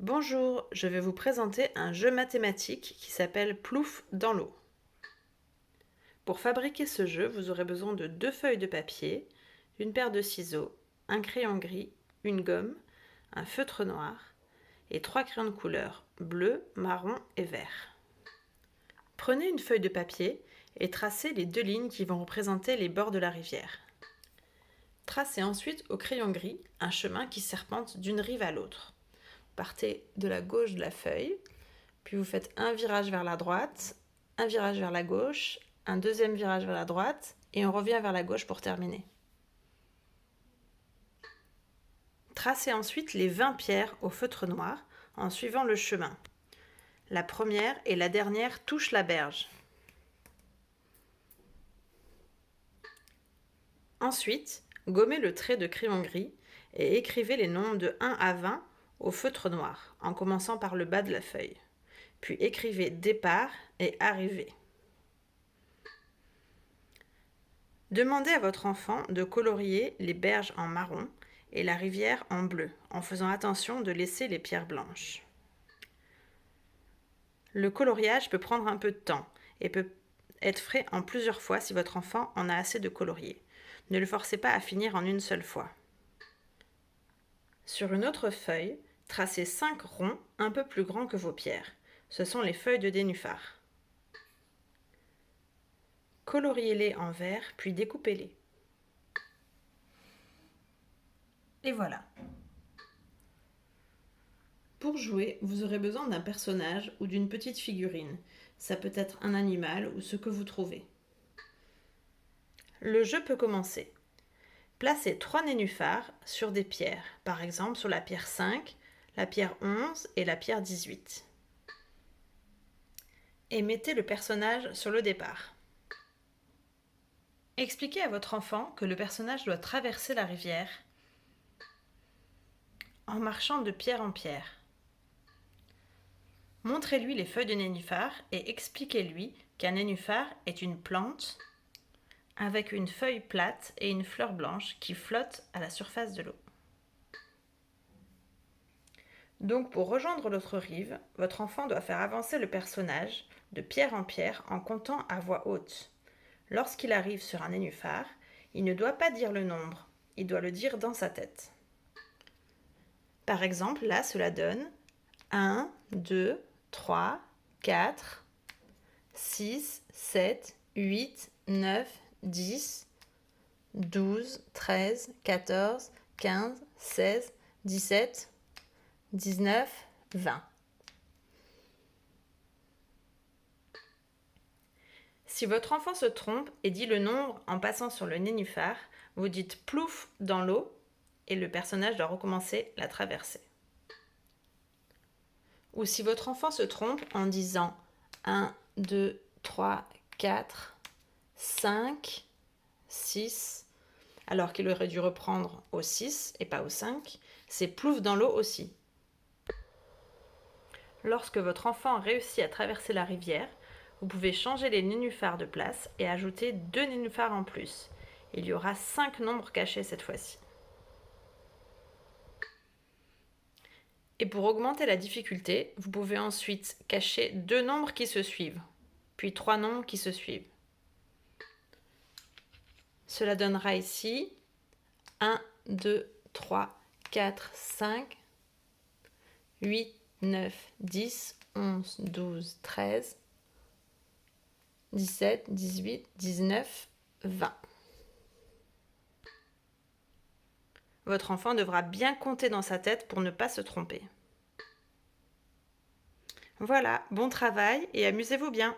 Bonjour, je vais vous présenter un jeu mathématique qui s'appelle Plouf dans l'eau. Pour fabriquer ce jeu, vous aurez besoin de 2 feuilles de papier, une paire de ciseaux, un crayon gris, une gomme, un feutre noir et 3 crayons de couleur bleu, marron et vert. Prenez une feuille de papier et tracez les 2 lignes qui vont représenter les bords de la rivière. Tracez ensuite au crayon gris un chemin qui serpente d'une rive à l'autre. Partez de la gauche de la feuille, puis vous faites un virage vers la droite, un virage vers la gauche, un deuxième virage vers la droite, et on revient vers la gauche pour terminer. Tracez ensuite les 20 pierres au feutre noir en suivant le chemin. La première et la dernière touchent la berge. Ensuite, gommez le trait de crayon gris et écrivez les nombres de 1 à 20 au feutre noir, en commençant par le bas de la feuille. Puis écrivez départ et arrivée. Demandez à votre enfant de colorier les berges en marron et la rivière en bleu, en faisant attention de laisser les pierres blanches. Le coloriage peut prendre un peu de temps et peut être fait en plusieurs fois si votre enfant en a assez de colorier. Ne le forcez pas à finir en une seule fois. Sur une autre feuille, tracez 5 ronds un peu plus grands que vos pierres. Ce sont les feuilles de nénuphar. Coloriez-les en vert, puis découpez-les. Et voilà. Pour jouer, vous aurez besoin d'un personnage ou d'une petite figurine. Ça peut être un animal ou ce que vous trouvez. Le jeu peut commencer. Placez 3 nénuphars sur des pierres, par exemple sur la pierre 5, la pierre 11 et la pierre 18. Et mettez le personnage sur le départ. Expliquez à votre enfant que le personnage doit traverser la rivière en marchant de pierre en pierre. Montrez-lui les feuilles de nénuphar et expliquez-lui qu'un nénuphar est une plante avec une feuille plate et une fleur blanche qui flotte à la surface de l'eau. Donc pour rejoindre l'autre rive, votre enfant doit faire avancer le personnage de pierre en pierre en comptant à voix haute. Lorsqu'il arrive sur un nénuphar, il ne doit pas dire le nombre, il doit le dire dans sa tête. Par exemple, là, cela donne 1, 2, 3, 4, 6, 7, 8, 9, 10, 12, 13, 14, 15, 16, 17, 19, 20. Si votre enfant se trompe et dit le nombre en passant sur le nénuphar, vous dites plouf dans l'eau et le personnage doit recommencer la traversée. Ou si votre enfant se trompe en disant 1, 2, 3, 4, 5, 6, alors qu'il aurait dû reprendre au 6 et pas au 5, c'est plouf dans l'eau aussi. Lorsque votre enfant réussit à traverser la rivière, vous pouvez changer les nénuphars de place et ajouter 2 nénuphars en plus. Il y aura 5 nombres cachés cette fois-ci. Et pour augmenter la difficulté, vous pouvez ensuite cacher 2 nombres qui se suivent, puis 3 nombres qui se suivent. Cela donnera ici 1, 2, 3, 4, 5, 8, 9, 10, 11, 12, 13, 17, 18, 19, 20. Votre enfant devra bien compter dans sa tête pour ne pas se tromper. Voilà, bon travail et amusez-vous bien.